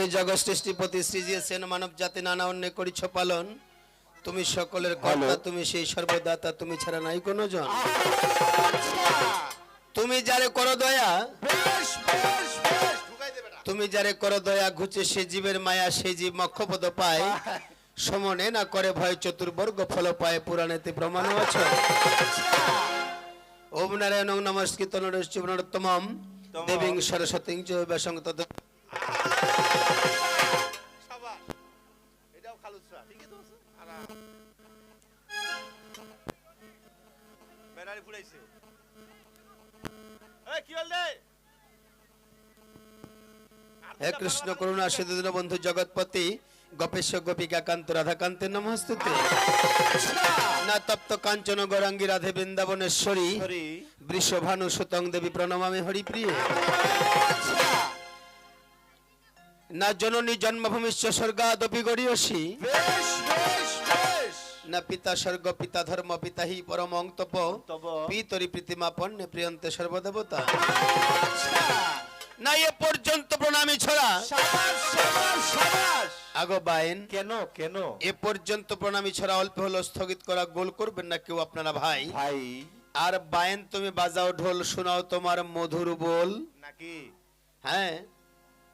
হে জগৎ সৃষ্টিপতি সৃজিয়েছেন মানব জাতি নানা অন্যে করিছ পালন, তুমি সকলের কর্তা, তুমি সেই সর্বদাতা, তুমি ছাড়া নাই কোনো জন। তুমি যারে করো দয়া, তুমি যারে করো দয়া, ঘুচে সে জীবের মায়া, সেই জীব মোক্ষপদ পায়। সমনে না করে ভয়, চতুর্বর্গ ফল পায়, পুরাণেতে প্রমাণ আছে। ওম নারায়ণ নমস্কৃত নরোত্তমম দেবীং সরস্বতীং চ ব্যাসং তদ। হে কৃষ্ণ করুণা সিন্ধু দীনবন্ধু জগৎপতি গোপেশ গোপিকা কান্ত রাধাকান্তে নমস্তুতে। না তপ্ত কাঞ্চন গৌরাঙ্গী রাধে বৃন্দাবনেশ্বরী বৃষভানু সুতং দেবী প্রণমামি হরিপ্রিয়ে। না জননী জন্মভূমিশ্চ স্বর্গাদপি গরীয়সী, না পিতা স্বর্গ পিতা ধর্ম পিতা হি পরমং তপ, পিতরি প্রীতিমা পণ্যে প্রিয়ন্তে সর্বদেবতা। না এ পর্যন্ত প্রণামী ছড়া আগো বাইন কেন কেন এ পর্যন্ত প্রণামী ছড়া অল্প হলো স্থগিত করা, গোল করবেন না কেউ আপনারা ভাই ভাই। আর বাইন তুমি বাজাও ঢোল, শোনাও তোমার মধুর বল নাকি? হ্যাঁ,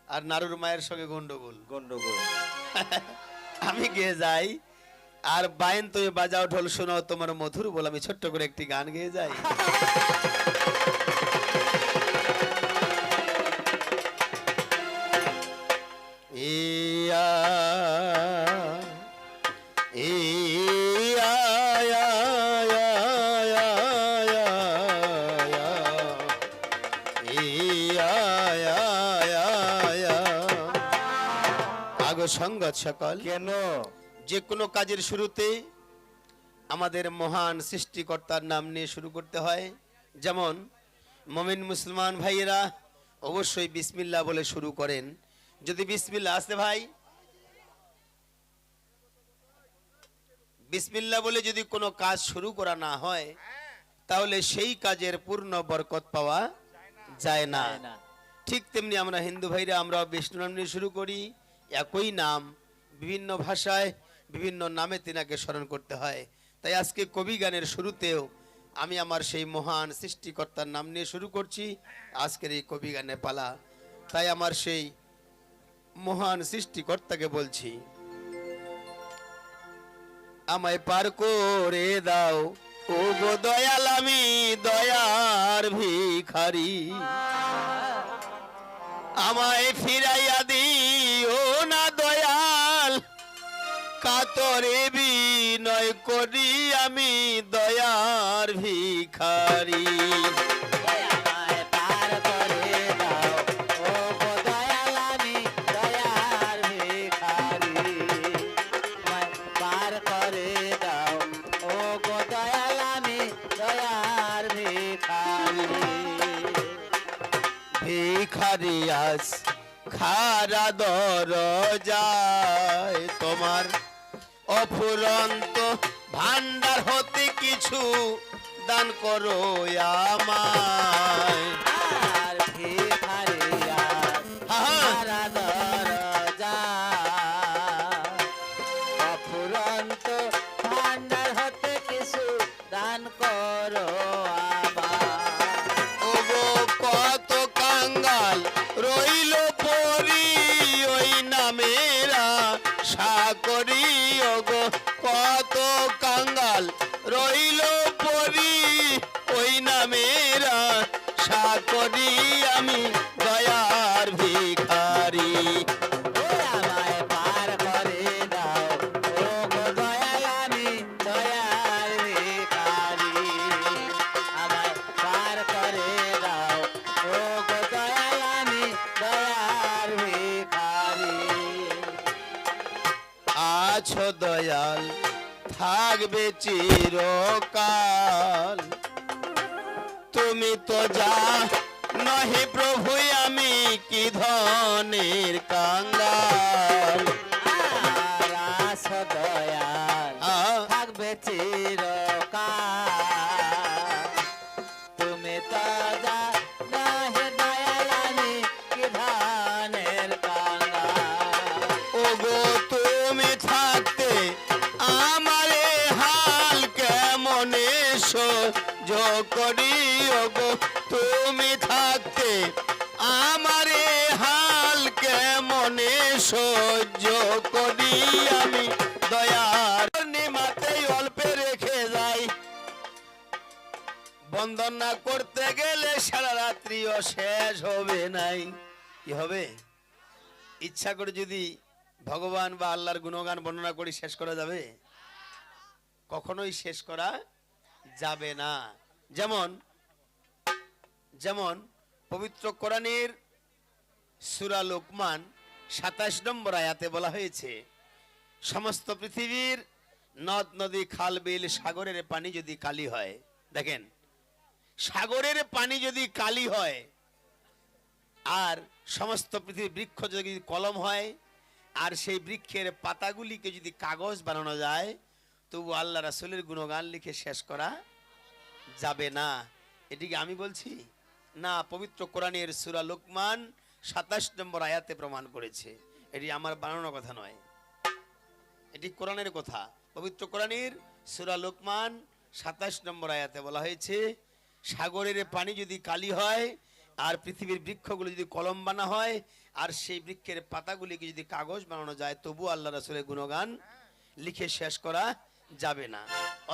আর নারুর মায়ের সঙ্গে গন্ডগোল গন্ডগোল। আমি গেয়ে যাই আর বাইন তুমি বাজাও ঢোল, শোনাও তোমার মধুর বল। আমি ছোট্ট করে একটি গান গেয়ে যাই। সঙ্গত সকল, কেন যে কোনো কাজের শুরুতে আমাদের মহান সৃষ্টিকর্তার নাম নিয়ে শুরু করতে হয়। যেমন মুমিন মুসলমান ভাইয়েরা অবশ্যই বিসমিল্লাহ বলে শুরু করেন। যদি বিসমিল্লাহ আসে ভাই, বিসমিল্লাহ বলে যদি কোনো কাজ শুরু করা না হয় তাহলে সেই কাজের পূর্ণ বরকত পাওয়া যায় না। ঠিক তেমনি আমরা হিন্দু ভাইরা আমরা বিষ্ণু নাম নিয়ে শুরু করি, একই নাম বিভিন্ন ভাষায় বিভিন্ন নামে তিনাকে স্মরণ করতে হয়। তাই আজকে কবি গানের শুরুতেও আমি আমার সেই মহান সৃষ্টিকর্তার নাম নিয়ে শুরু করছি আজকের এই কবি গানের পালা। তাই আমার সেই মহান সৃষ্টিকর্তাকে বলছি, আমায় পার করে দাও ও গো দয়াল, আমি দয়ার ভিখারি, আমায় ফিরাইয়া দিও না দয়াল, কাতরে বিনয় করি আমি দয়ার ভিখারি। ভিখারিয়াস খারা দরজায় তোমার অফুরন্ত ভান্ডার হতে কিছু দান করো আমায়। অফুরন্ত ভান্ডার হতে কিছু দান করো রইল পরি ওই নামেরা সাকরি, ওগো কত কাঙ্গাল রইল পরি ওই নামেরা সাকরি, আমি দয়ার ভিখারি। আছো দয়াল থাকবে চিরকাল, তুমি তো যা নহে প্রভু, আমি কি ধনের কাঙ্গাল। আছো দয়াল থাকবে চিরকাল, তুমি তো যা নহে দয়াল, আমি কি ধনের কাঙ্গাল। তুমি থাকতে আমারে হাল কেমনে সহ্য করি ওগো, তুমি থাকতে আমারে হাল কেমনে সহ্য করি আমি দয়ার নিমাতে অল্পে রেখে যাই, বন্ধন না করতে গেলে সারা রাত্রিও শেষ হবে নাই। কি হবে? ইচ্ছা করে যদি ভগবান বা আল্লাহর গুণগান বর্ণনা করে শেষ করা যাবে? কখনোই শেষ করা যাবে না। যেমন যেমন পবিত্র কোরআনের সূরা লোকমান 27 নম্বর আয়াতে বলা হয়েছে, সমস্ত পৃথিবীর নদ নদী খাল বিল সাগরের পানি যদি কালি হয়, দেখেন সাগরের পানি যদি কালি হয়, আর সমস্ত পৃথিবীর বৃক্ষ যদি কলম হয়, আর সেই বৃক্ষের পাতাগুলিকে যদি কাগজ বানানো যায়, তবু আল্লাহ রাসূলের গুণগান লিখে শেষ করা যাবে না। এটিকে আমি বলছি না, পবিত্র কোরআনের সূরা লোকমান 27 নম্বর আয়াতে প্রমাণ করেছে। এটি আমার বানানোর কথা নয়, এটি কোরআনের কথা। পবিত্র কোরআনের সূরা লোকমান 27 নম্বর আয়াতে বলা হয়েছে, সাগরের পানি যদি কালি হয়, আর পৃথিবীর বৃক্ষগুলো যদি কলম বানা হয়, আর সেই বৃক্ষের পাতাগুলিকে যদি কাগজ বানানো যায়, তবু আল্লাহ রাসূলের গুণগান লিখে শেষ করা যাবে না।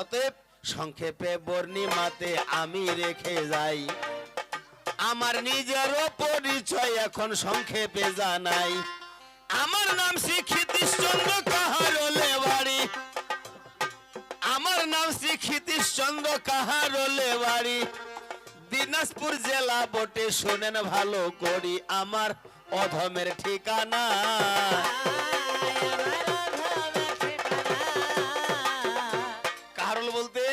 অতএব সংক্ষেপে বর্ণিমাতে আমি রেখে যাই, আমার নিজেরও পরিচয় এখন সংক্ষেপে জানাই। আমার নাম শ্রী ক্ষিতীশচন্দ্র কাহারোলে বাড়ি, আমার নাম শ্রী ক্ষিতীশচন্দ্র কাহারোলে বাড়ি, দিনাজপুর জেলা বটে, শোনেন ভালো করি আমার অধমের ঠিকানা। কাহারোল বলতে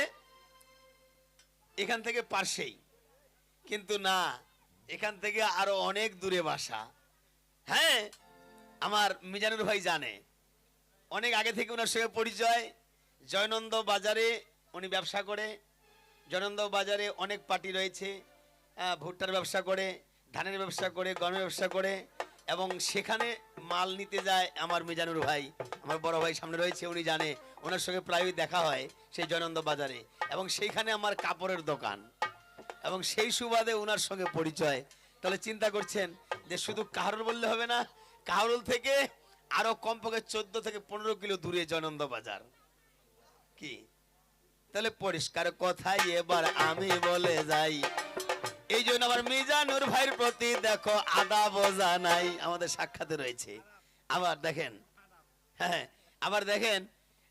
এখান থেকে পাশেই, কিন্তু না, এখান থেকে আরো অনেক দূরে বাসা। হ্যাঁ, আমার মিজানুর ভাই জানে, অনেক আগে থেকে ওনার সঙ্গে পরিচয়। জয়নন্দ বাজারে উনি ব্যবসা করে, জয়নন্দ বাজারে অনেক পার্টি রয়েছে, ভুট্টার ব্যবসা করে, ধানের ব্যবসা করে, গমের ব্যবসা করে, এবং সেখানে মাল নিতে যায় আমার মিজানুর ভাই, আমার বড় ভাই সামনে রয়েছে, উনি জানে, ওনার সঙ্গে প্রায়ই দেখা হয় সেই জয়নন্দ বাজারে, এবং সেইখানে আমার কাপড়ের দোকান, এবং সেই সুবাদে ওনার সঙ্গে পরিচয়। তাহলে চিন্তা করছেন যে শুধু কাহারোল বললে হবে না, কাহারোল থেকে আরো কমপক্ষে 14 থেকে 15 কিলো দূরে জয়নন্দ বাজার। কি তাহলে পরিষ্কার কথাই এবার আমি বলে যাই, এই জন্য আমার মিজানুর ভাইয়ের প্রতি দেখো আদাব জানাই, আমাদের সাক্ষাতে রয়েছে। আবার দেখেন, হ্যাঁ আবার দেখেন,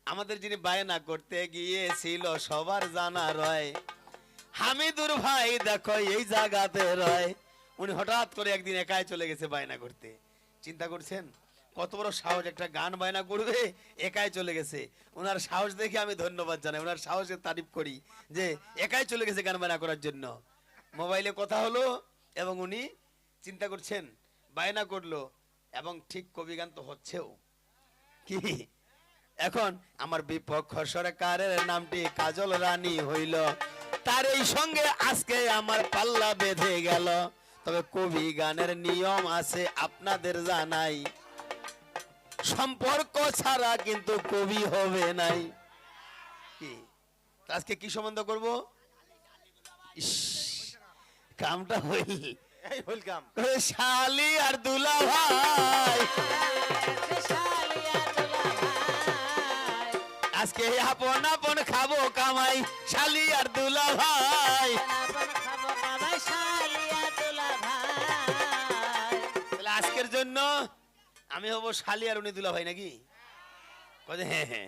আমাদের যিনি বায়না করতে গিয়েছিল সবার জানা রয়, হামিদুর ভাই দেখো এই জায়গাতে রয়, উনি হঠাৎ করে একদিন একাই চলে গেছে বায়না করতে। চিন্তা করছেন কত বড় সাহস, একটা গান বায়না করবে একাই চলে গেছে। ওনার সাহস দেখে আমি ধন্যবাদ জানাই, ওনার সাহসের তারিফ করি যে একাই চলে গেছে গান বায়না করার জন্য। মোবাইলে কথা হলো এবং উনি চিন্তা করছেন বায়না করলো, এবং ঠিক কবি গান তো হচ্ছেও। কি এখন আমার বিপক্ষ সরকারের নামটি কাজল রানী হইল, তার এই সঙ্গে আজকে আমার পাল্লা বেঁধে গেল। তবে কবি গানের নিয়ম আছে আপনাদের জানাই, সম্পর্ক ছাড়া কিন্তু কবি হবে নাই। কি আজকে কি সম্বন্ধ করব? কামটা হইল শালি আর দুলা ভাই, আজকে আপন আপন খাবো কামাই, শালি আর দুলা ভাই। আজকের জন্য আমি হবো শালি আর উনি দুলা ভাই নাকি? কদে হ্যাঁ হ্যাঁ,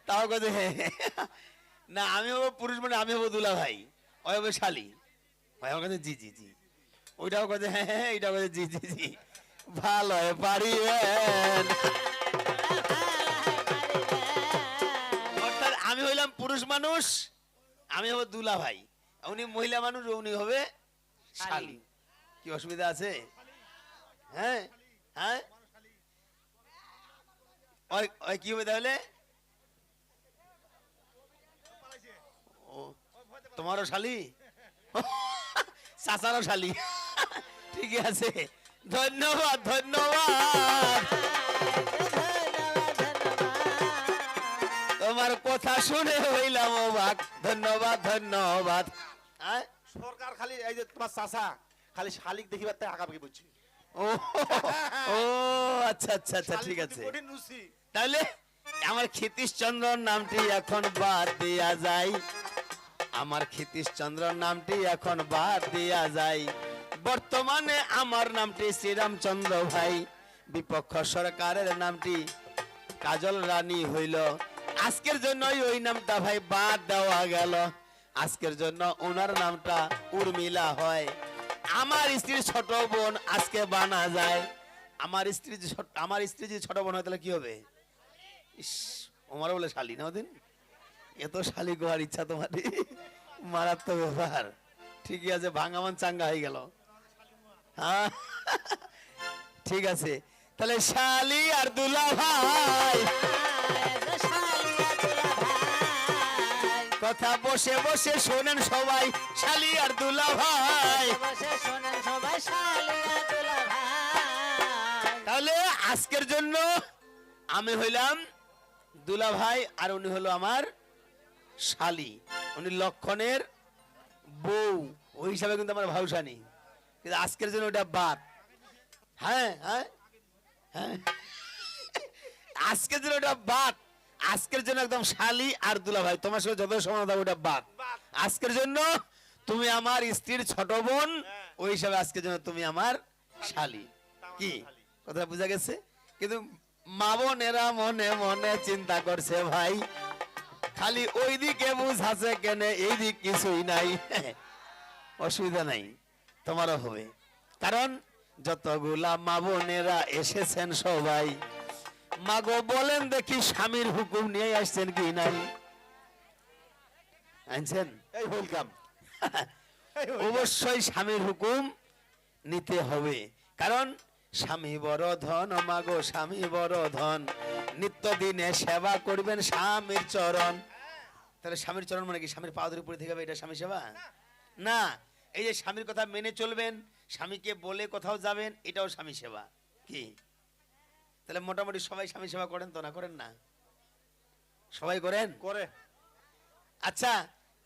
তাও কদে হ্যাঁ না, আমি হবো পুরুষ মানে আমি হবো দুলা ভাই, ওই হবে শালি ভাই, আমার কাছে জি জি জি, ওইটাও কদে হ্যাঁ হ্যাঁ, এইটাও কদে জি জি জি, ভালো পারিবেন। অর্থাৎ আমি হইলাম পুরুষ মানুষ, আমি হবো দুলা ভাই, উনি মহিলা মানুষ, উনি হবে শালি। কি অসুবিধা আছে? হ্যাঁ হ্যাঁ, কি হবে তাহলে? তোমারও শালি, চাচারও শালি, ঠিক আছে, ধন্যবাদ ধন্যবাদ। তোমার কথা শুনে হইলাম অবাক, ধন্যবাদ ধন্যবাদ। হ্যাঁ? সরকার খালি এই যে তোমার চাচা খালি শালিক দেখিবার তাই আগাপাকি বুঝছি। ও ও আচ্ছা আচ্ছা আচ্ছা, ঠিক আছে। কঠিন রুচি। তাহলে আমার ক্ষিতীশচন্দ্র নামটি এখন বাদ দেয়া যায়, আমার ক্ষিতীশচন্দ্র নামটি এখন বাদ দেয়া যায়। বর্তমানে আমার নামটি শ্রীরামচন্দ্র ভাই, বিপক্ষ সরকারের নামটি কাজল রানী হইল। আজকের জন্য ওই নামটা ভাই বাদ দেওয়া গেল, আজকের জন্য ওনার নামটা উর্মিলা হয়। আমার স্ত্রীর ছোট বোন আজকে বানা যায়। আমার স্ত্রী যদি ছোট বোন হয় তাহলে কি হবে? ইস, ওমার বলে শালি না ওদিন, এত শালি গোয়ার ইচ্ছা তোমার, মারাত্মক ব্যাপার। ঠিকই আছে, ভাঙামান চাঙ্গা হয়ে গেল। হ্যাঁ ঠিক আছে, তাহলে শালি আর দুলা ভাই কথা বসে বসে শোনেন সবাই, শালি আর দুলা ভাই। তাহলে আজকের জন্য আমি হইলাম দুলা ভাই আর উনি হলো আমার শালি, উনি লক্ষণের বউ, ওই হিসাবে কিন্তু আমার ভাউসানি, কিন্তু আজকের জন্য ওটা বাদ। হ্যাঁ হ্যাঁ হ্যাঁ, আজকের জন্য ওটা বাদ, আজকের জন্য একদম শালি আর দুলা ভাই, তোমার সাথে যত সমানতা ওটা বাদ। আজকের জন্য তুমি আমার স্ত্রীর ছোট বোন, ওই হিসাবে আজকের জন্য তুমি আমার শালি। কি কথা বোঝা গেছে? কিন্তু মা বোনেরা মনে মনে চিন্তা করছে ভাই, খালি ওই দিকে বুঝাছে কেন, এই দিক কিছুই নাই। অসুবিধা নাই, তোমারও হবে, কারণ যতগুলা মা বোনেরা এসেছেন সবাই মাগো বলেন দেখি স্বামীর হুকুম নিয়ে আসছেন কি নাই? আনছেন? এই ওয়েলকাম। অবশ্যই স্বামীর হুকুম নিতে হবে, কারণ স্বামী বড় ধন, মাগো স্বামী বড় ধন, নিত্যদিনে সেবা করবেন স্বামীর চরণ। তাহলে স্বামীর চরণ মানে কি স্বামীর পা ধরে পড়ে থেকে এটা স্বামী সেবা না? এই যে স্বামীর কথা মেনে চলবেন, স্বামীকে বলে কোথাও যাবেন, এটাও স্বামী সেবা। কি তাহলে মোটামুটি সবাই স্বামী সেবা করেন তো? না করেন না? সবাই করেন? করে। আচ্ছা,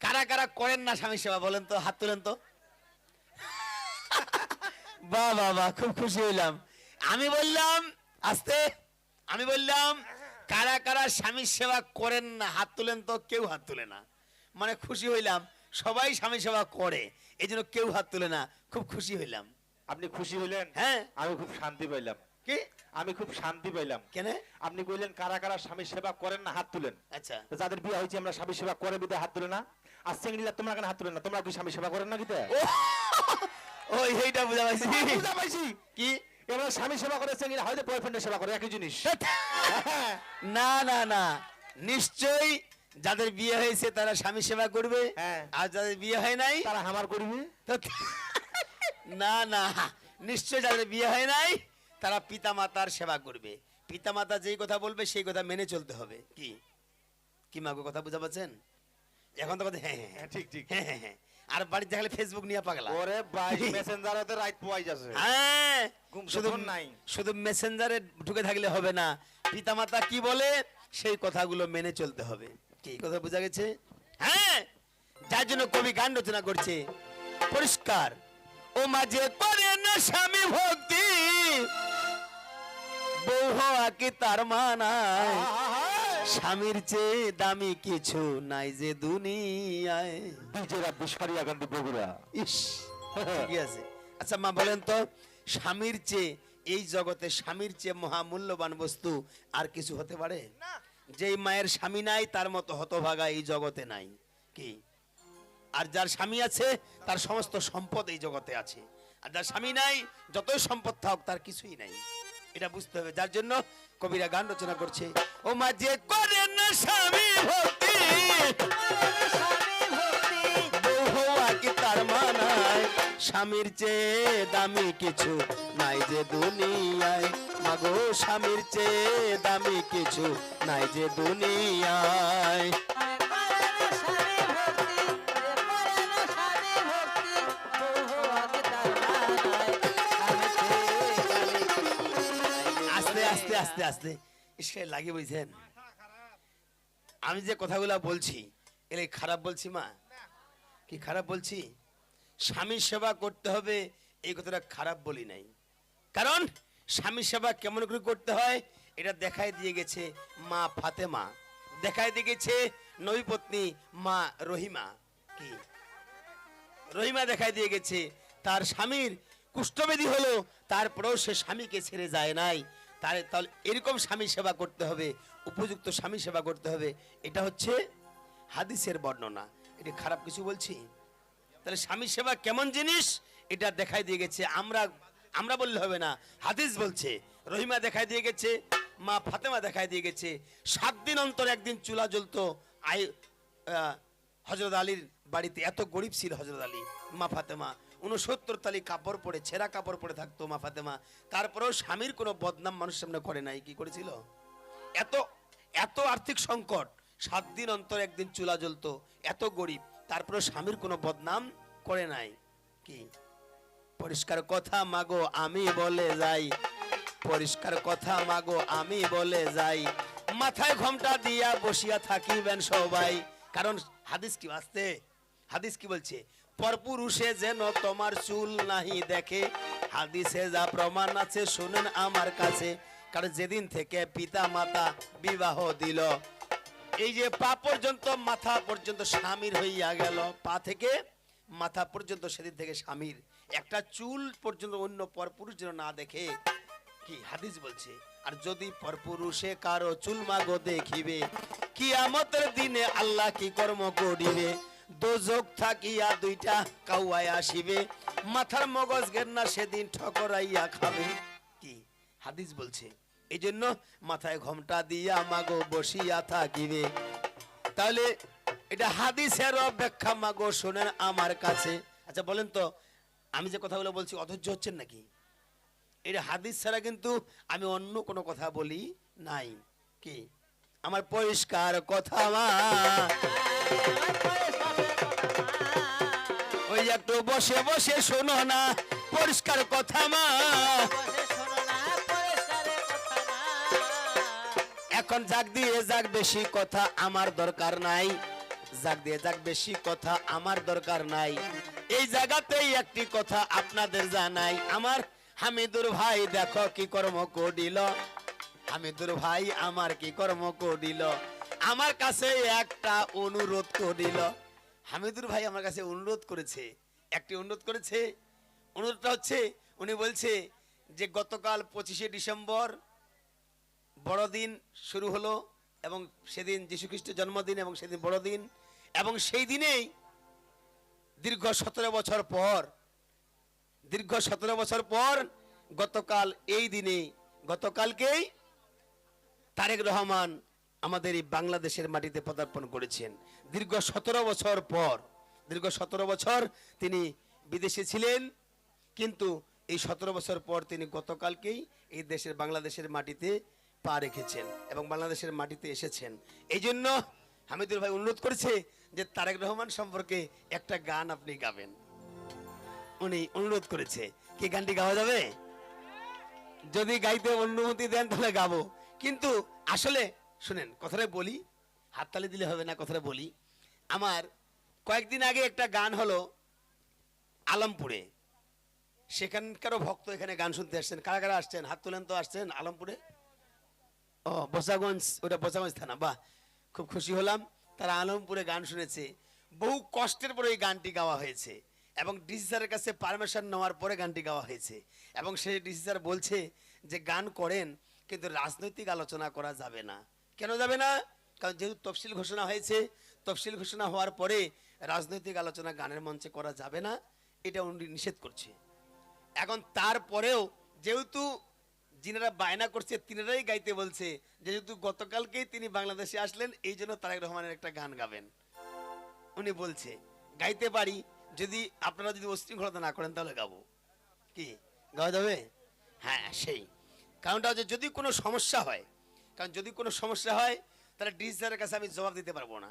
কারা কারা করেন না স্বামী সেবা বলেন তো, হাত তুলেন তো। বাহ বাহ বাহ, খুব খুশি হইলাম। আমি বললাম আস্তে, আমি বললাম কারা কারা স্বামী সেবা করেন না হাত তুলেন তো, কেউ হাত তুলে না। মানে খুশি হইলাম সবাই স্বামী সেবা করে, এই জন্য কেউ হাত তুলে না, খুব খুশি হইলাম। আপনি খুশি হইলেন? হ্যাঁ, আমি খুব শান্তি পাইলাম। কি আমি খুব শান্তি পাইলাম। কেন? আপনি কইলেন কারা কারা স্বামী সেবা করেন না হাত তুলেন। আচ্ছা, তো যাদের বিয়ে হয়েছে আমরা স্বামী সেবা করে বিদে হাত তুলে না, আর চেংড়িলা তোমরা কেন হাত তুলে না? তোমরা কি স্বামী সেবা করেন না? কিতে ওই এইটা বুঝা পাইছি। বুঝা পাইছি কি এবার স্বামী সেবা করে চেংড়িলা হয়তো বয়ফ্রেন্ডের সেবা করে, একই জিনিস। না না না, নিশ্চয়ই যাদের বিয়ে হয়েছে তারা স্বামী সেবা করবে, হ্যাঁ। আর যাদের বিয়ে হয় নাই তারা হামার করবে। তো না না, নিশ্চয় যাদের বিয়ে হয় নাই তারা পিতা মাতার সেবা করবে। পিতা মাতা যেই কথা বলবে সেই কথা মেনে চলতে হবে। কি কি মাগো কথা বুঝা পাচ্ছেন? এখন তো হ্যাঁ হ্যাঁ হ্যাঁ, ঠিক ঠিক। হ্যাঁ হ্যাঁ হ্যাঁ, আর বাড়িতে দেখালে ফেসবুক নিয়ে পাগলা। ওরে ভাই মেসেঞ্জারে তো রাইট পয়সা আছে। হ্যাঁ, ঘুম শুধু যখন নাই। শুধু মেসেঞ্জারে ঢুকে থাকলে হবে না, পিতা মাতা কি বলে সেই কথাগুলো মেনে চলতে হবে। কি কথা বোঝা গেছে? হ্যাঁ, যার জন্য কবি গান রচনা করছে পরিষ্কার, ও মাঝে করে না স্বামী ভক্তি, বউ হওয়া কি তার মানায়, স্বামীর চেয়ে দামি কিছু নাই যে দুনিয়ায়। ডিজে রাব্বি সারিয়া গান্ধী বগুড়া। ইস, ঠিকই আছে। আচ্ছা মা বলেন তো, স্বামীর চেয়ে এই জগতে স্বামীর চেয়ে মহামূল্যবান বস্তু আর কিছু হতে পারে? যেই মায়ের স্বামী নাই তার মতো হতভাগা এই জগতে নাই। কি আর যার স্বামী আছে তার সমস্ত সম্পদ এই জগতে আছে, আর যার স্বামী নাই যতই সম্পদ থাক তার কিছুই নাই। এটা বুঝতে হবে, যার জন্য কবিরা গান রচনা করছে, ও মা যে করে না স্বামী ভক্তি, বউ হওয়া কি তার মানায়, স্বামীর চেয়ে দামি কিছু নাই যে দুনিয়ায়, মাগো স্বামীর চেয়ে দামি কিছু নাই যে দুনিয়ায়। আস্তে আস্তে আস্তে আস্তে ইসকে লাগে বুঝছেন? আমি যে কথাগুলো বলছি এলে খারাপ বলছি মা? কি খারাপ বলছি? স্বামী সেবা করতে হবে এই কথাটা খারাপ বলি নাই। কারণ স্বামী সেবা কেমন করে করতে হয় এটা দেখাই দিয়ে গেছে মা ফাতেমা, দেখাই দিয়ে গেছে নবী পত্নী মা রহিমা। কি রহিমা দেখাই দিয়ে গেছে তার স্বামীর কুষ্ঠব্যাধি হলো, তারপরেও সে স্বামীকে ছেড়ে যায় নাই। তাহলে এরকম স্বামী সেবা করতে হবে, উপযুক্ত স্বামী সেবা করতে হবে। এটা হচ্ছে হাদিসের বর্ণনা। এটা খারাপ কিছু বলছি? তাহলে স্বামী সেবা কেমন জিনিস এটা দেখাই দিয়ে গেছে। আমরা বললে হবে না, হাদিস বলছে। রহিমা দেখাই দিয়ে গেছে, মা ফাতেমা দেখাই দিয়ে গেছে। 7 দিন অন্তর একদিন চুলা জ্বলতো। হযরত আলীর বাড়িতে এত গরিব ছিল হযরত আলী, মা ফাতেমা 69 তালি কাপড় পরে, ছেঁড়া কাপড় পরে থাকতো মা ফাতেমা। তারপরেও স্বামীর কোনো বদনাম মানুষ সামনে করে নাই। কি করেছিল? এত এত আর্থিক সংকট, 7 দিন অন্তর একদিন চুলা জ্বলতো, এত গরিব, তারপরেও স্বামীর কোনো বদনাম করে নাই। কি পরিষ্কার কথা মাগো আমি বলে যাই, পরিষ্কার কথা মাগো আমি বলে যাই, মাথায় ঘোমটা দিয়া বসিয়া থাকিবেন সবাই। কারণ হাদিস কি আসছে? হাদিস কি বলছে? পরপুরুষে যেন তোমার চুল নাহি দেখে, হাদিসে যা প্রমাণ আছে শুনেন আমার কাছে। কারণ যেদিন থেকে পিতা মাতা বিবাহ দিল, এই যে পা পর্যন্ত মাথা পর্যন্ত স্বামীর হইয়া গেল, পা থেকে মাথা পর্যন্ত সেদিন থেকে স্বামীর, একটা চুল পর্যন্ত অন্য পরপুরুষ যেন না দেখে। কি হাদিস বলছে? আর যদি পরপুরুষে কারো চুল মাগো দেখিবে, কিয়ামতের দিনে আল্লাহ কি কর্ম করিবে, দোজক থাকিয়া দুইটা কাউয়ায় আসিবে, মাথার মগজ গেন্না সেদিন ঠকরাইয়া খাবে। কি হাদিস বলছে? এই জন্য মাথায় ঘোমটা দিয়া মাগো বসিয়া থাকিবে। তাহলে এটা হাদিসের ব্যাখ্যা মাগো শোনেন আমার কাছে। আচ্ছা বলেন তো, আমি যে কথাগুলো বলছি অধৈর্য হচ্ছেন নাকি? এটা হাদিস ছাড়া কিন্তু আমি অন্য কোনো কথা বলি নাই। কি আমার পরিষ্কার কথা মা, ওই একটু বসে বসে শোনো না পরিষ্কার কথা মা। এখন জাগ দিয়ে যাক বেশি কথা আমার দরকার নাই, জাগ দিয়ে যাক বেশি কথা আমার দরকার নাই। এই জায়গাতেই একটি কথা আপনাদের জানাই, আমার হামিদুর ভাই দেখো কি কর্ম করিল, হামিদুর ভাই আমার কি কর্ম করিল, আমার কাছে একটা অনুরোধ করিল। হামিদুর ভাই আমার কাছে অনুরোধ করেছে, একটি অনুরোধ করেছে। অনুরোধটা হচ্ছে, উনি বলছে যে গতকাল 25শে ডিসেম্বর বড়দিন শুরু হলো, এবং সেদিন যীশু খ্রিস্টের জন্মদিন, এবং সেদিন বড়দিন, এবং সেই দিনেই দীর্ঘ 17 বছর পর, দীর্ঘ 17 বছর পর গতকাল এই দিনে, গতকালকেই তারেক রহমান আমাদের এই বাংলাদেশের মাটিতে পদার্পণ করেছেন। দীর্ঘ 17 বছর পর, দীর্ঘ 17 বছর তিনি বিদেশে ছিলেন, কিন্তু এই 17 বছর পর তিনি গতকালকেই এই দেশের বাংলাদেশের মাটিতে পা রেখেছেন এবং বাংলাদেশের মাটিতে এসেছেন। এই জন্য হামিদুর ভাই অনুরোধ করেছে যে তারেক রহমান সম্পর্কে একটা গান আপনি গাবেন। উনি অনুরোধ করেছে। কি গানটি গাওয়া যাবে? যদি গাইতে অনুমতি দেন তাহলে গাবো। কিন্তু আসলে শুনেন, কথাটা বলি, হাততালি দিলে হবে না, কথাটা বলি। আমার কয়েকদিন আগে একটা গান হলো আলমপুরে, সেখানকারও ভক্ত এখানে গান শুনতে আসছেন। কারা কারা আসছেন? হাত তোলেন তো। আসছেন আলমপুরে? ও বোসাগঞ্জ, ওটা বোসাগঞ্জ থানা। বাহ, খুব খুশি হলাম। তারা আলমপুরে গান শুনেছে। বহু কষ্টের পরে এই গানটি গাওয়া হয়েছে এবং ডিসি স্যারের কাছে পারমিশন নেওয়ার পরে গানটি গাওয়া হয়েছে। এবং সেই ডিসি স্যার বলছে যে গান করেন, কিন্তু রাজনৈতিক আলোচনা করা যাবে না। কেন যাবে না? কারণ যেহেতু তফসিল ঘোষণা হয়েছে, তফসিল ঘোষণা হওয়ার পরে রাজনৈতিক আলোচনা গানের মঞ্চে করা যাবে না, এটা উনি নিষেধ করছে। এখন তারপরেও যেহেতু যিনারা বায়না করছে তিনারাই গাইতে বলছে, যেহেতু গতকালকেই তিনি বাংলাদেশে আসলেন, এই জন্য তারেক রহমানের একটা গান গাবেন। উনি বলছে গাইতে পারি, যদি আপনারা যদি উশৃঙ্খলতা না করেন তাহলে গাবো। কি গাওয়া যাবে? হ্যাঁ, সেই কারণটা হচ্ছে যদি কোনো সমস্যা হয়, কারণ যদি কোনো সমস্যা হয় তাহলে ডিসি স্যারের কাছে আমি জবাব দিতে পারবো না,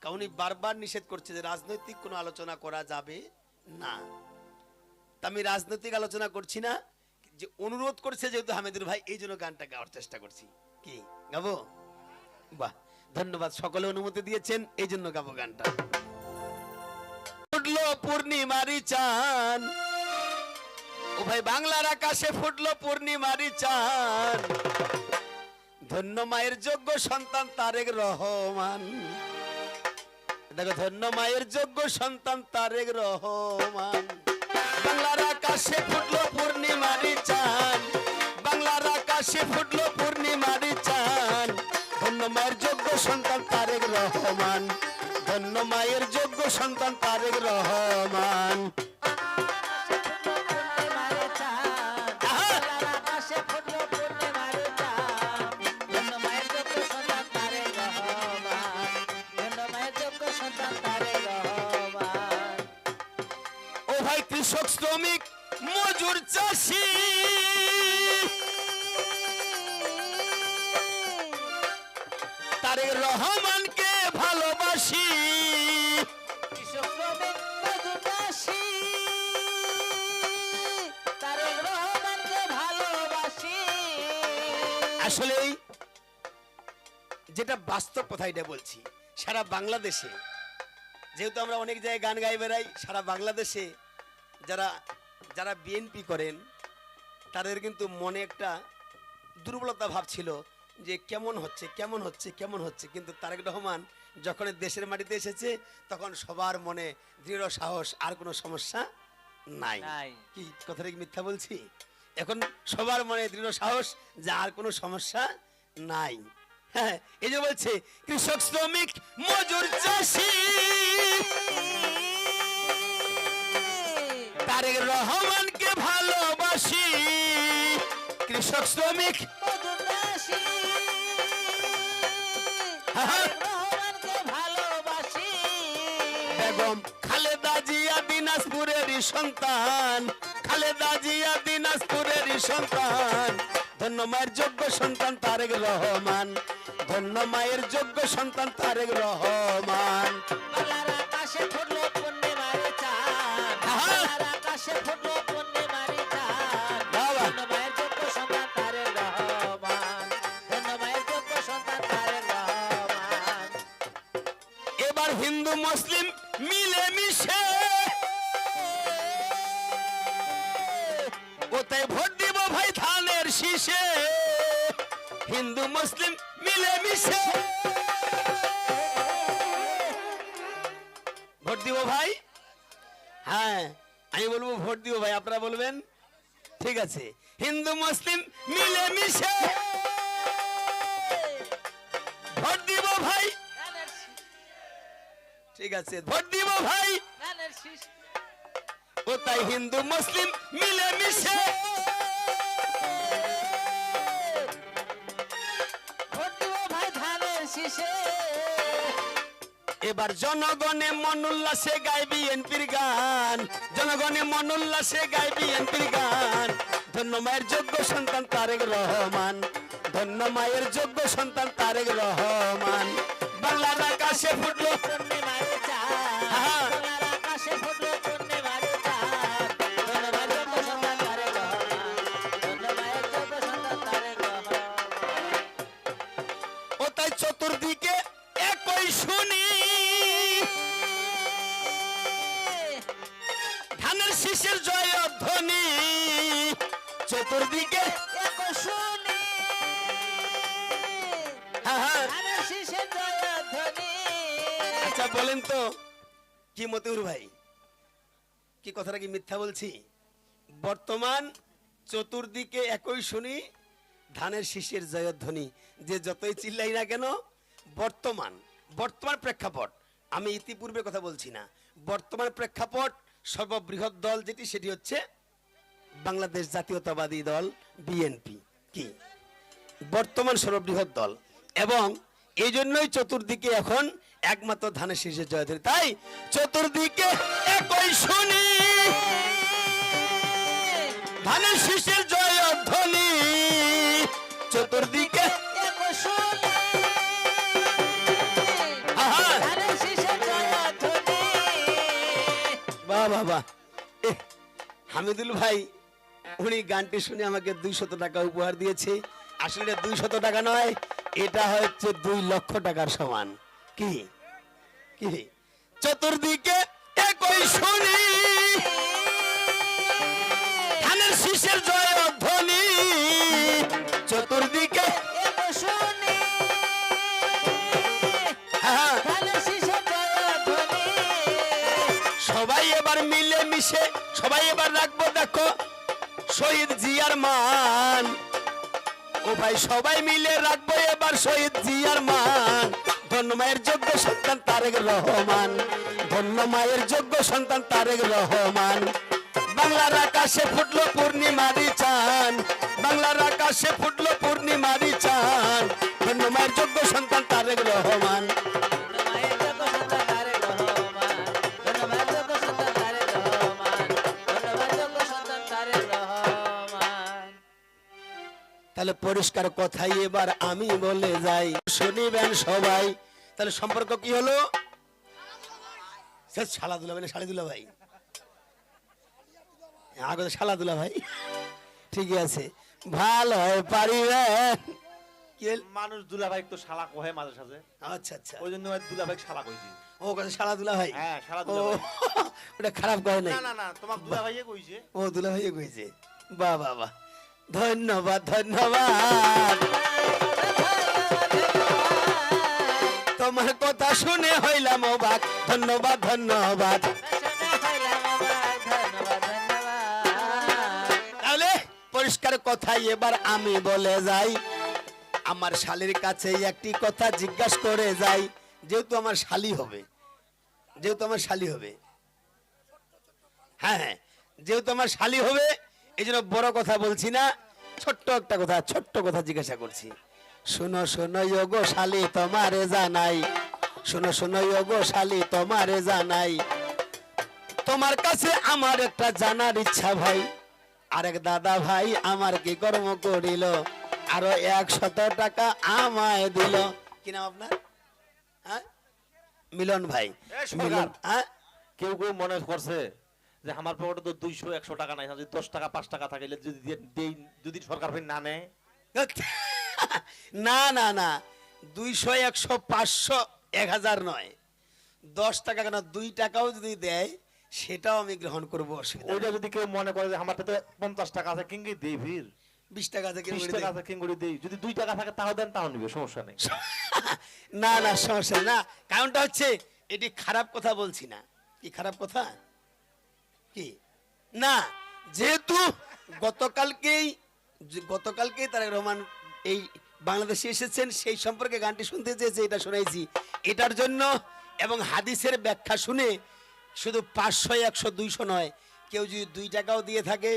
কারণ উনি বারবার নিষেধ করছে যে রাজনৈতিক কোনো আলোচনা করা যাবে না। তা আমি রাজনৈতিক আলোচনা করছি না, যে অনুরোধ করছে যেহেতু হামিদুর ভাই, এই জন্য গানটা গাওয়ার চেষ্টা করছি। কি গাবো? বাহ, ধন্যবাদ, সকলে অনুমতি দিয়েছেন, এই জন্য গাবো গানটা। ফুটলো পূর্ণিমারি চাঁদ, ও ভাই বাংলার আকাশে ফুটলো পূর্ণিমারি চাঁদ, ধন্য মায়ের যোগ্য সন্তান তারেক রহমান। দেখো, ধন্য মায়ের যোগ্য সন্তান তারেক রহমান। বাংলার আকাশে ফুটলো পূর্ণিমারি চাঁদ, বাংলার আকাশে ফুটলো পূর্ণিমারি চাঁদ, ধন্য মায়ের যোগ্য সন্তান তারেক রহমান, ধন্য মায়ের যোগ্য সন্তান তারেক রহমান। ও ভাই কৃষক শ্রমিক মজুর চাষি, তারেক রহমানকে ভালোবাসি। আসলে যেটা বাস্তব কথা এটা বলছি, সারা বাংলাদেশে যেহেতু আমরা অনেক জায়গায় গান গাই বেড়াই, সারা বাংলাদেশে যারা যারা বিএনপি করেন তাদের কিন্তু মনে একটা দুর্বলতা ভাব ছিল যে কেমন হচ্ছে কেমন হচ্ছে কেমন হচ্ছে, কিন্তু তারেক রহমান যখন দেশের মাটিতে এসেছে তখন সবার মনে দৃঢ় সাহস, আর কোনো সমস্যা নাই। কি কথাটা কি মিথ্যা বলছি? এখন সবার মনে দৃঢ় সাহস যে আর কোনো সমস্যা নাই। হ্যাঁ, এই যে বলছে কৃষক শ্রমিক মজুর চাষি, তারেক রহমানকে ভালোবাসি। কৃষক শ্রমিক বেগম খালেদা জিয়া দিনাজপুরেরই সন্তান, খালেদা জিয়া দিনাজপুরেরই সন্তান, ধন্য মায়ের যোগ্য সন্তান তারেক রহমান, ধন্য মায়ের যোগ্য সন্তান তারেক রহমান। এবার হিন্দু মুসলিম মিলে মিশে কোথায় ভোট দিব ভাই ধানের শীষে, হিন্দু মুসলিম মিলে মিশে ভোট দিব ভাই। হ্যাঁ, আমি বলবো ভোট দিব ভাই, আপনারা বলবেন ঠিক আছে। হিন্দু মুসলিম মিলে মিশে ভোট দিব ভাই, ঠিক আছে ভোট দিব ভাই। ও তাই হিন্দু মুসলিম মিলে মিশে এবার জনগণে মন উল্লাসে গায় বিএনপির গান, জনগণে মন উল্লাসে গায় বিএনপির গান, ধন্য মায়ের যোগ্য সন্তান তারেক রহমান, ধন্য মায়ের যোগ্য সন্তান তারেক রহমান। বাংলার আকাশে ফুটলো ও তাই চতুর্দিকে একই শুনি, ধানের শীষের জয়ধ্বনি, চতুর্দিকে একই শুনি। আচ্ছা বলেন তো কি মতিউর ভাই, কি কথাটা কি মিথ্যা বলছি? বর্তমান চতুর্দিকে একই শুনি, ধানের শীষের জয়ধ্বনি, যে যতই চিল্লাই না কেন বর্তমান বর্তমান প্রেক্ষাপট, আমি ইতিপূর্বে কথা বলছি না, বর্তমান প্রেক্ষাপট সর্ববৃহৎ দল যেটি সেটি হচ্ছে বাংলাদেশ জাতীয়তাবাদী দল বিএনপি, কি বর্তমান সর্ববৃহৎ দল, এবং এই জন্যই চতুর্দিকে এখন একমাত্র ধানের শীষের জয়ধ্বনি। তাই চতুর্দিকে একই শুনি, ধানের শীষের জয়ধ্বনি, চতুর্দিকে একই শুনি। বাহ বাহ বাহ, হামিদুল ভাই উনি গানটি শুনে আমাকে 200 টাকা উপহার দিয়েছে। আসলে 200 টাকা নয়, এটা হচ্ছে 2 লক্ষ টাকার সমান। কি কি চতুর্দিকে একই শুনি, ধানের শীষের জয় ধ্বনি, চতুর্দিকে এগো শুনি, হ্যাঁ, ধানের শীষের জয়ধ্বনি। সবাই এবার মিলে মিশে, সবাই এবার রাখবো দেখো শহীদ জিয়ার মান। ও ভাই সবাই মিলে রাখবো এবার শহীদ জিয়ার মান। ধন্য মায়ের যোগ্য সন্তান তারেক রহমান, ধন্য মায়ের যোগ্য সন্তান তারেক রহমান। বাংলার আকাশে ফুটলো পূর্ণিমারি চান, বাংলার আকাশে ফুটলো পূর্ণিমারি চান। ধন্য মায়ের যোগ্য সন্তান তারেক রহমান। ধন্যবাদ যোগ্য সন্তান তারেক রহমান, ধন্যবাদ যোগ্য সন্তান তারেক রহমান, ধন্যবাদ যোগ্য সন্তান তারেক রহমান। তাহলে পরিষ্কার কথাই এবার আমি বলে যাই, শুনিবেন সবাই। তাহলে সম্পর্ক কি হলো? শালাদুলা মানে শালিদুলা ভাই, আগে তো শালাদুলা ভাই। ঠিকই আছে, ভালো পারিবেন। কি হল? মানুষ দুলাভাই তো শালা কহে মাঝে সাঝে, আচ্ছা আচ্ছা, ওই জন্য দুলাভাই শালা কইছি। ও কথা শালাদুলা ভাই। হ্যাঁ, শালা ও দুলাভাই। ওটা খারাপ কয় নাই। না না না, তোমার দুলাভাইয়ে কইছে। ও দুলা ভাই কইছে, বাহ বাহ বাহ, ধন্যবাদ ধন্যবাদ। তোমার কথা শুনে হইলাম অবাক, ধন্যবাদ ধন্যবাদ। তাহলে পরিষ্কার কথাই এবার আমি বলে যাই, আমার শালীর কাছে একটি কথা জিজ্ঞাসা করে যাই, যেহেতু আমার শালী হবে, যেহেতু আমার শালী হবে, হ্যাঁ হ্যাঁ, যেহেতু আমার শালী হবে এই জন্য বড় কথা বলছি না, ছোট্ট একটা কথা, ছোট্ট কথা জিজ্ঞাসা করছি। শোনো শোনো গো শালী তোমারে জানাই, শোনো শোনো গো শালী তোমারে জানাই, তোমার কাছে আমার একটা জানার ইচ্ছা ভাই। আরেক দাদা ভাই আমার কি কর্ম করিল, আরো 100 টাকা আমায় দিল। কি নাম আপনার? হ্যাঁ, মিলন ভাই। মিলন, হ্যাঁ, কেউ কেউ মনে করছে যে আমার পকেটে তো 200-100 টাকা নাই, যদি 10 টাকা 5 টাকা থাকে যদি দেই, যদি সরকার ফের না নেয়। না না না, 200 100 500 1000 নয়, 10 টাকা কেন 2 টাকাও যদি দেয় সেটাও আমি গ্রহণ করবো, অসুবিধা ওইটা নেই। যদি কেউ মনে করে যে আমার তো 50 টাকা আছে কিঙ্গি দেই, ফির 20 টাকা থেকে 20 টাকা আছে কিঙ্গুড়ি দেই, যদি 2 টাকা থাকে তাও দেন, তাও নিবে, সমস্যা নেই। না না, সমস্যা না। কারণটা হচ্ছে এটি খারাপ কথা বলছি না। কি খারাপ কথা? কি না, যেহেতু গতকালকেই তারেক রহমান এই বাংলাদেশে এসেছেন, সেই সম্পর্কে গানটি শুনতে চেয়েছে, এটা শোনাইছি এটার জন্য। এবং হাদিসের ব্যাখ্যা শুনে শুধু 500 100 200 নয়, কেউ যদি 2 টাকাও দিয়ে থাকে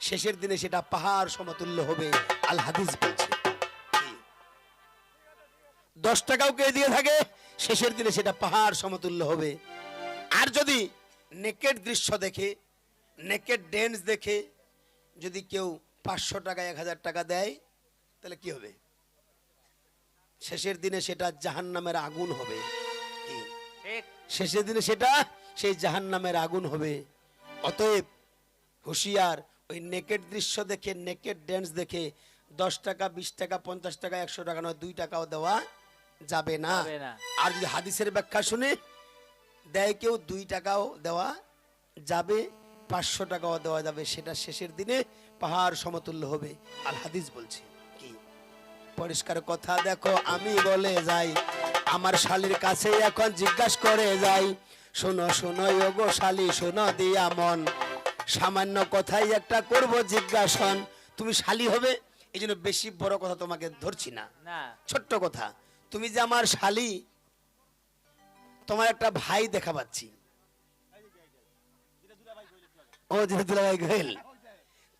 শেষের দিনে সেটা পাহাড় সমতুল্য হবে, আল হাদিস বলছে। 10 টাকাও কেউ দিয়ে থাকে শেষের দিনে সেটা পাহাড় সমতুল্য হবে। আর যদি নেকেড দৃশ্য দেখে, নেকেড ড্যান্স দেখে যদি কেউ 500 টাকা 1000 টাকা দেয় তাহলে কি হবে? শেষের দিনে সেটা জাহান্নামের আগুন হবে। কি? ঠিক। শেষের দিনে সেটা সেই জাহান্নামের আগুন হবে। অতএব হুঁশিয়ার, ওই নেকেড দৃশ্য দেখে, নেকেড ড্যান্স দেখে 10 টাকা 20 টাকা 50 টাকা 100 টাকা নয়, 2 টাকাও দেওয়া যাবে না। যাবে না। আর যদি হাদিসের ব্যাখ্যা শুনে দেয় কেউ, 2 টাকাও দেওয়া যাবে, 500 টাকাও দেওয়া যাবে, সেটা শেষের দিনে পাহাড় সমতুল্য হবে, আল হাদিস বলছে। কি পরিষ্কার কথা, দেখো আমি বলে যাই, আমার শালীর কাছে এখন জিজ্ঞাসা করে যাই, শোনো শোনো গো শালী, শোনো দিয়া মন, সামান্য কথাই একটা করব জিজ্ঞাসন। তুমি শালী হবে এই জন্য বেশি বড় কথা তোমাকে ধরছি না, না, ছোট্ট কথা। তুমি যে আমার শালী, তোমার একটা ভাই দেখা পাচ্ছি, ও যেটা দুলাভাই গোয়েল,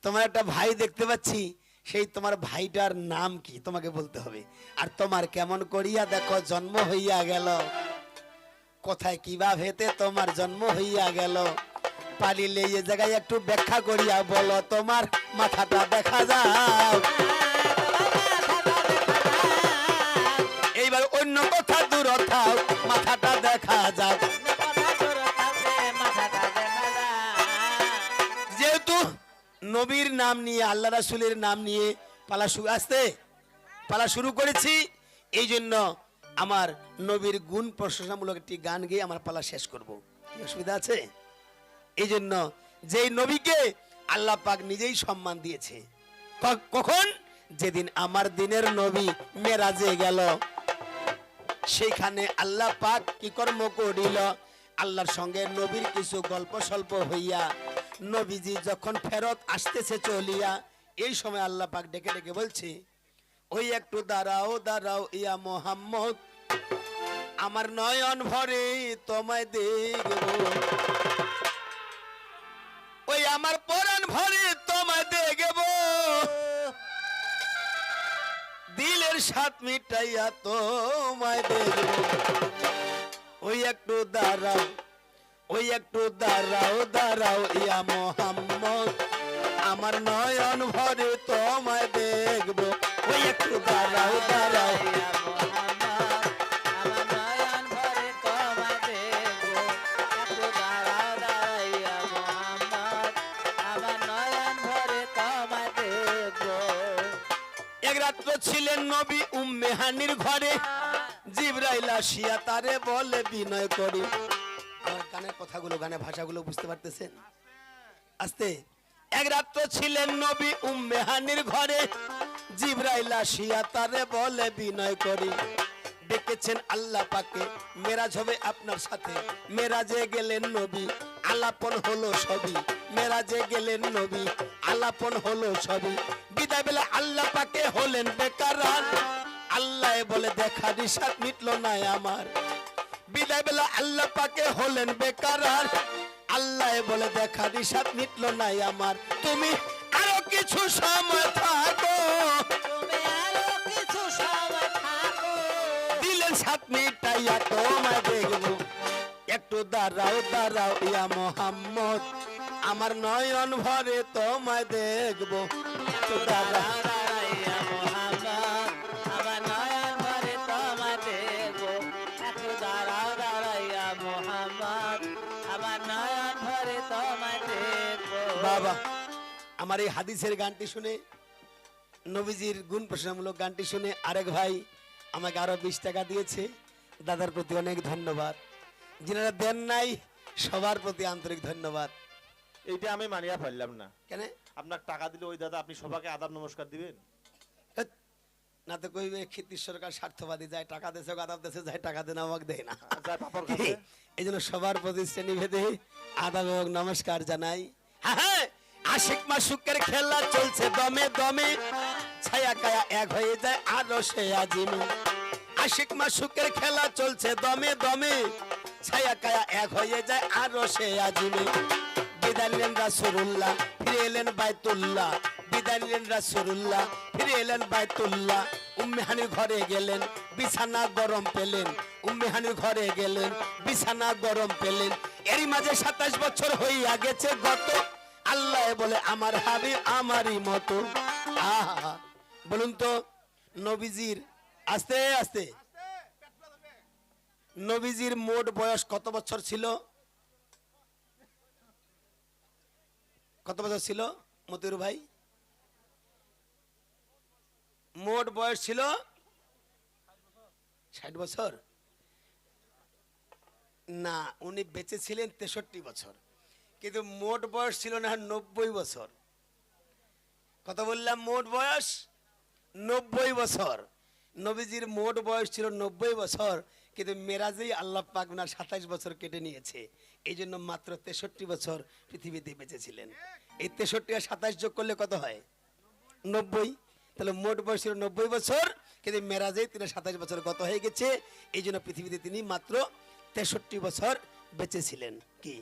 তোমার একটা ভাই দেখতে পাচ্ছি, সেই তোমার ভাইটার নাম কি তোমাকে বলতে হবে। আর তোমার কেমন করিয়া দেখো জন্ম হইয়া গেল, কোথায় কিভাবে তোমার জন্ম হইয়া গেল, পালিলে এই জায়গায় একটু ব্যাখ্যা করিয়া বলো, তোমার মাথাটা দেখা যাও। এইবার অন্য কথা দূর থাক, মাথাটা দেখা যাক। যেহেতু নবীর নাম নিয়ে, আল্লাহ রাসূলের নাম নিয়ে পালা শুরু করেছি, এই জন্য আমার নবীর গুণ প্রশংসামূলক একটি গান গেয়ে আমার পালা শেষ করব। কি অসুবিধা আছে? এই জন্য যেই নবীকে আল্লাহ পাক নিজেই সম্মান দিয়েছে, কখন? যেদিন আমার দিনের নবী মেরাজে গেল, সেইখানে আল্লাহ পাক কি কর্ম করিল, আল্লাহর সঙ্গে নবীর কিছু গল্প স্বল্প হইয়া নবীজি যখন ফেরত আসতেছে চলিয়া, এই সময় আল্লাহ পাক ডেকে ডেকে বলছে, ওই একটু দাঁড়াও দাঁড়াও ইয়া মোহাম্মদ, আমার নয়ন ভরে তোমায় দেখব, ওই আমার পরাণ ভরে তোমায় দেখব, দিলের স্বাদ মিটাইয়া তোমায় দেখব, ওই একটু দাঁড়াও, ওই একটু দাঁড়াও দাঁড়াও ইয়া মোহাম্মদ, আমার নয়ন ভরে তোমায় দেখব, ওই একটু দাঁড়াও দাঁড়াও। ইয়া মোহাম্মদ, আমার নয়ন ভরে তোমায় দেখব, একটু দাঁড়াও দাঁড়াও ইয়া মোহাম্মদ, আমার নয়ন ভরে তোমায় দেখব। এক রাত্র ছিলেন নবী উম্মে হানির ঘরে, জিবরাইল আসিয়া তারে বলে বিনয় করি। আমার গানের কথাগুলো, গানের ভাষাগুলো বুঝতে পারতেছেন? আস্তে। এক রাত্র ছিলেন নবী উম্মে হানির ঘরে, জিবরাইল আসিয়া তারে বলে বিনয় করি, ডেকেছেন আল্লাহ পাকে, মেরাজ হবে আপনার সাথে। মেরাজে গেলেন নবী, আলাপন হলো সবই, মেরাজে গেলেন নবী, আলাপন হলো সবই। বিদায় বেলা আল্লাহ পাকে হলেন বেকারান, আল্লাহ বলে দেখা রিসাত মিটলো না আমার। বিদায় বেলা আল্লাহ পাকে হলেন বেকারান, আল্লাহ বলে দেখা রিসাত মিটলো না আমার। তুমি আরো কিছু সময় থাকো, তুমি আরো কিছু সময় থাকো, দিলেন সাত মিটাইয়া তোমায় দেখবো, একটু দাঁড়াও দাঁড়াও ইয়া মোহাম্মদ, আমার নয়ন ভরে তোমায় দেখবো, একটু দাঁড়াও। দাঁড়াও দাঁড়াও ইয়া মোহাম্মদ, আমার নয়ন ভরে তোমায় দেখব, একটু দাঁড়াও দাঁড়াও ইয়া মোহাম্মদ, আমার নয়ন ভরে তোমায় দেখব। বাবা, আমার এই হাদিসের গানটি শুনে, নবীজির গুণ প্রশংসামূলক গানটি শুনে আরেক ভাই আমাকে আরো 20 টাকা দিয়েছে। দাদার প্রতি অনেক ধন্যবাদ, যিনারা দেন নাই সবার প্রতি আন্তরিক ধন্যবাদ। এইটা আমি মানিয়া পারলাম না। কেন? আপনার টাকা দিলে ওই দাদা আপনি সবাইকে আদাব নমস্কার দিবেন? হেৎ, না তো কইবে খিত্তির সরকার স্বার্থবাদী, যায় টাকা দেশে আদাব দেশে, যায় টাকা দেন আমাকে দেয় না। যায় পাপড় খাবে। এই জন্য সবার প্রতি শ্রেণী ভেদে আদাব এবং নমস্কার জানাই। হ্যাঁ হ্যাঁ, আশিক মাসুকের খেলা চলছে দমে দমে, ছায়া কায়া এক হয়ে যায় আরো সে আজিমে। আশিক মাসুকের খেলা চলছে দমে দমে, ছায়া কায়া এক হয়ে যায় আরো সে আজিমে। বিদায় নিলেন রাসূলুল্লাহ, ফিরে এলেন বাইতুল্লাহ, বিদায় নিলেন রাসূলুল্লাহ, ফিরে এলেন বাইতুল্লাহ। উম্মে হানির ঘরে গেলেন, বিছানা গরম পেলেন, উম্মে হানির ঘরে গেলেন, বিছানা গরম পেলেন। এরই মাঝে 27 বছর হইয়া গেছে গত, আল্লাহ বলে আমার হাবিব আমারই মতো। আহা, বলুন তো নবীজির, আস্তে আস্তে, নবীজির মোট বয়স কত বছর ছিল? কত বছর ছিল মতিউর ভাই? মোট বয়স ছিল 60 বছর না, উনি বেঁচে ছিলেন 63 বছর, কিন্তু মোট বয়স ছিল না 90 বছর। কত বললাম? মোট বয়স 90 বছর। নবীজির মোট বয়স ছিল 90 বছর, কিন্তু মেরাজেই আল্লাহ পাক ওনার 27 বছর কেটে নিয়েছে। এই জন্য মাত্র 63 বছর পৃথিবীতে বেঁচে ছিলেন। এই 63 আর 27 যোগ করলে কত হয়? 90। তাহলে মোট বয়স ছিল 90 বছর, কিন্তু মেরাজেই তিনি 27 বছর গত হয়ে গেছে। এই জন্য পৃথিবীতে তিনি মাত্র 63 বছর বেঁচে ছিলেন। কি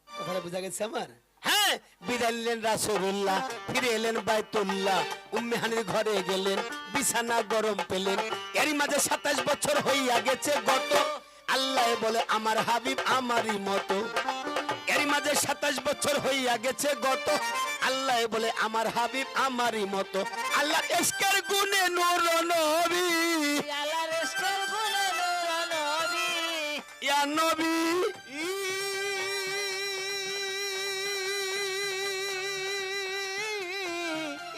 কথাটা বোঝা গেছে আমার? হ্যাঁ, বিদায় নিলেন রাসূলুল্লাহ, ফিরে এলেন বাইতুল্লাহ, উম্মে হানির ঘরে গেলেন, বিছানা গরম পেলেন। এরই মাঝে 27 বছর হইয়া গেছে গত, আল্লাহ বলে আমার হাবিব আমারই মতো। এরই মাঝে 27 বছর হইয়া গেছে গত, আল্লাহ বলে আমার হাবিব আমারই মতো। আল্লাহ ইশকের গুণে নূর নবী, আল্লাহর ইশকের গুণে নূর নবী, ইয়া নবী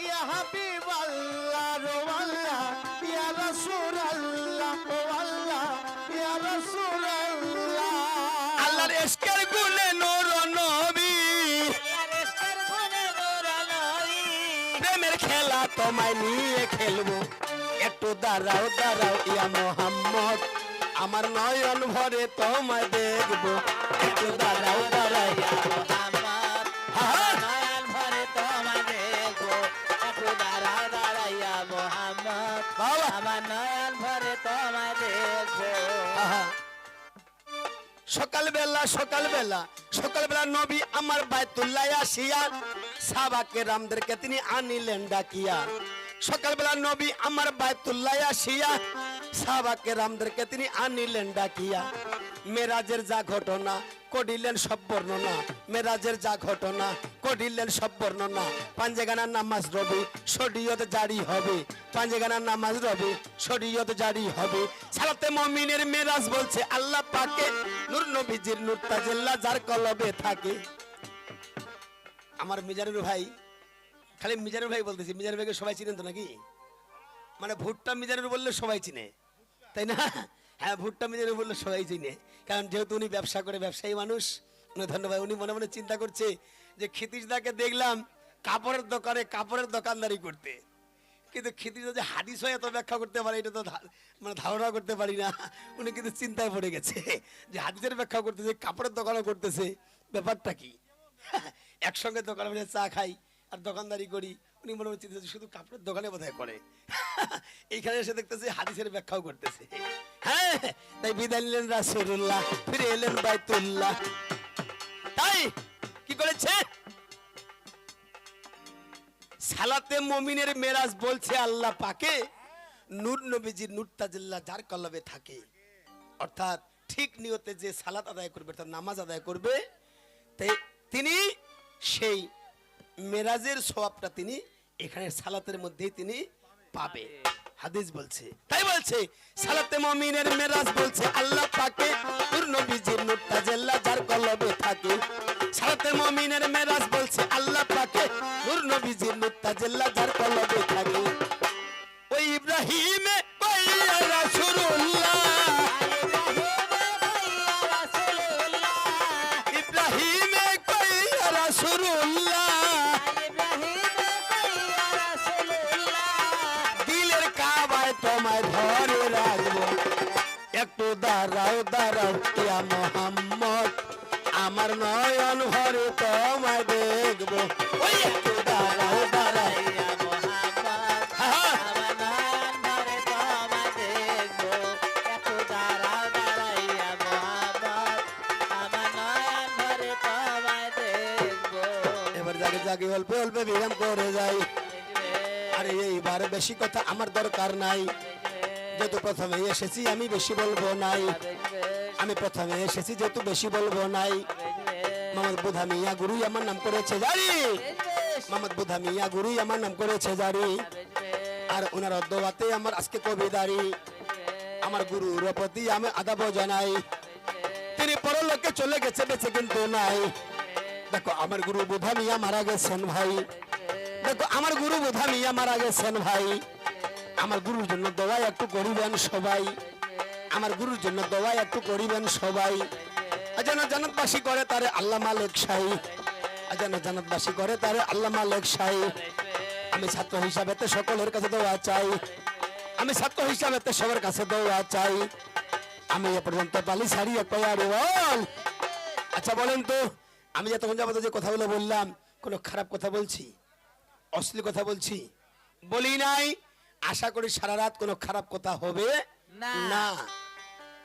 ইয়া হাবিব আল্লাহ, ইয়া রাসূল এসকের গুণে নূর নবী আল্লাহর ইশকের গুণে নূর নবী প্রেমের খেলা তোমায় নিয়ে খেলবো একটু দাঁড়াও দাঁড়াও ইয়া মোহাম্মদ আমার নয়ন ভরে তোমায় দেখবো একটু দাঁড়াও দাঁড়াও ইয়া মোহাম্মদ হ্যাঁ। নয়ন ভরে তোমায় দেখবো একটু দাঁড়াও দাঁড়াও ইয়া মোহাম্মদ বাবা। আমার নয়ন ভরে তোমায় দেখবো আহা। সকালবেলা সকালবেলা সকালবেলা নবী আমার বাইতুল্লাহ আসিয়া সাহাবাকে রামদেরকে তিনি আনিলেন ডাকিয়া সকালবেলা নবী আমার বাইতুল্লাহ আসিয়া সাহাবাকে রামদেরকে তিনি আনিলেন ডাকিয়া মেরাজের যা ঘটনা করিলেন সব বর্ণনা মেরাজের যা ঘটনা করিলেন সব বর্ণনা পাঞ্জেগানার নামাজ রবি শরীয়ত জারি হবে পাঞ্জেগানার নামাজ রবি শরীয়ত জারি হবে সালাতে মুমিনের মেরাজ বলছে আল্লাহ পাকে নূর নবীজির নূর তাজিল্লা যার কলবে থাকে আমার মিজানুর ভাই খালি মিজানুর ভাই বলতেছি মিজানুর ভাইকে সবাই চিনেন তো নাকি মানে ভুট্টা মিজানুর বললে সবাই চিনে তাই না হ্যাঁ ভুট্টা মিজানুর বললে সবাই চিনে কারণ যেহেতু উনি ব্যবসা করে ব্যবসায়ী মানুষ উনি ধন্যবাদ উনি মনে মনে চিন্তা করছে যে ক্ষিতিশদাকে দেখলাম কাপড়ের দোকানে কাপড়ের দোকানদারি করতে কিন্তু ক্ষিতিশদা যে হাদিস হয়ে এত ব্যাখ্যা করতে পারে এটা তো মানে ধারণা করতে পারি না উনি কিন্তু চিন্তায় পড়ে গেছে যে হাদিসের ব্যাখ্যা করতেছে কাপড়ের দোকানও করতেছে ব্যাপারটা কি একসঙ্গে দোকানে বসে চা খাই আর দোকানদারি করি উনি মনে হচ্ছে যে শুধু কাপড়ের দোকানে বোধহয় করে এইখানে এসে দেখতেছে হাদিসের ব্যাখ্যাও করতেছে হ্যাঁ তাই বিদায় নিলেন রাসূলুল্লাহ ফিরে এলেন বাইতুল্লাহ তাই কি করেছে সালাতে মুমিনের মেরাজ বলছে আল্লাহ পাকে নূর নবীজির নূর তাজিল্লা যার কলবে থাকে অর্থাৎ ঠিক নিয়তে যে সালাত আদায় করবে তার নামাজ আদায় করবে তাই তিনি সেই মেরাজের সওয়াবটা তিনি এখানে সালাতের মধ্যেই তিনি পাবে হাদিস বলছে তাই বলছে সালাতে মুমিনের মেরাজ বলছে আল্লাহ পাকে নূর নবীজির নূর তাজিল্লা যার কলবে থাকে সালাতে মুমিনের মেরাজ বলছে আল্লাহ পাকে নূর নবীজির নূর তাজিল্লা যার কলবে থাকে ওই ইব্রাহিমে ওই রাসূলুল্লাহ ইব্রাহিমে কই রাসূলুল্লাহ দিলের কাবায় তোমায় ধরে রাখবো একটু দাঁড়াও দাঁড়াও ইয়া মোহাম্মদ আমার নয়ন ভরে তোমায় দেখবো ওই একটু দাঁড়াও দাঁড়াও ইয়া মোহাম্মদ হ্যাঁ। আমার নয়ন ভরে তোমায় দেখবো একটু দাঁড়াও দাঁড়াও ইয়া মোহাম্মদ আমার নয়ন ভরে তোমায় দেখবো এবার জাগে জাগে অল্পে অল্পে বিরাম করে যাই আরে এইবার বেশি কথা আমার দরকার নাই যেহেতু প্রথমে এসেছি আমি বেশি বলবো নাই আমি প্রথমে এসেছি যেহেতু বেশি বলবো নাই মোহাম্মদ বুধা মিয়া গুরুই আমার নাম করেছে জারি মোহাম্মদ বুধা মিয়া গুরুই আমার নাম করেছে জারি আর ওনার অদ্দবাতে আমার আজকে কবিদারি আমার গুরুর প্রতি আমি আদাব জানাই তিনি পরলোকে চলে গেছে বেঁচে কিন্তু নাই দেখো আমার গুরু বুধা মিয়া মারা গেছেন ভাই দেখো আমার গুরু বুধা মিয়া মারা গেছেন ভাই আমার গুরুর জন্য দোয়া একটু করিবেন সবাই আমার গুরুর জন্য দোয়া একটু করিবেন সবাই যেন জান্নাতবাসী করে তারে আল্লাহ মালিক শাহী যেন জান্নাতবাসী করে তারে আল্লাহ মালিক শাহী আমি ছাত্র হিসাবে তো সকলের কাছে দোয়া চাই আমি ছাত্র হিসাবে তো সবার কাছে দোয়া চাই আমি এ পর্যন্ত পালি ছাড়িয়ে কয়ারে বল আচ্ছা বলেন তো আমি যে তখন যাবো যে কথাগুলো বললাম কোনো খারাপ কথা বলছি অশ্লীল কথা বলছি বলি নাই আশা করি সারা রাত কোনো খারাপ কথা হবে না। না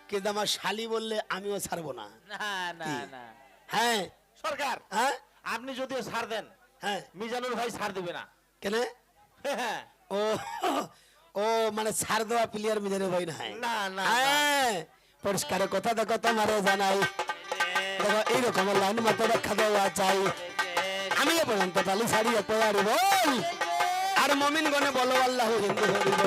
কিন্তু আমার শালি বললে আমিও ছাড়বো না না না কি? না হ্যাঁ সরকার হ্যাঁ আপনি যদিও ছাড় দেন হ্যাঁ মিজানুর ভাই ছাড় দেবে না কেন হ্যাঁ ও ও মানে ছাড় দেওয়া প্লেয়ার মিজানের ভাই না না, না, হ্যাঁ পরিষ্কার কথা দেখো তোমারে জানাই দেখো এইরকম লাইন মতো রক্ষা দেওয়া চাই আমি এ পর্যন্ত পালি ছাড়িয়ে পয়ারি বল আর মমিন গনে বলো আল্লাহ হিন্দু হরিব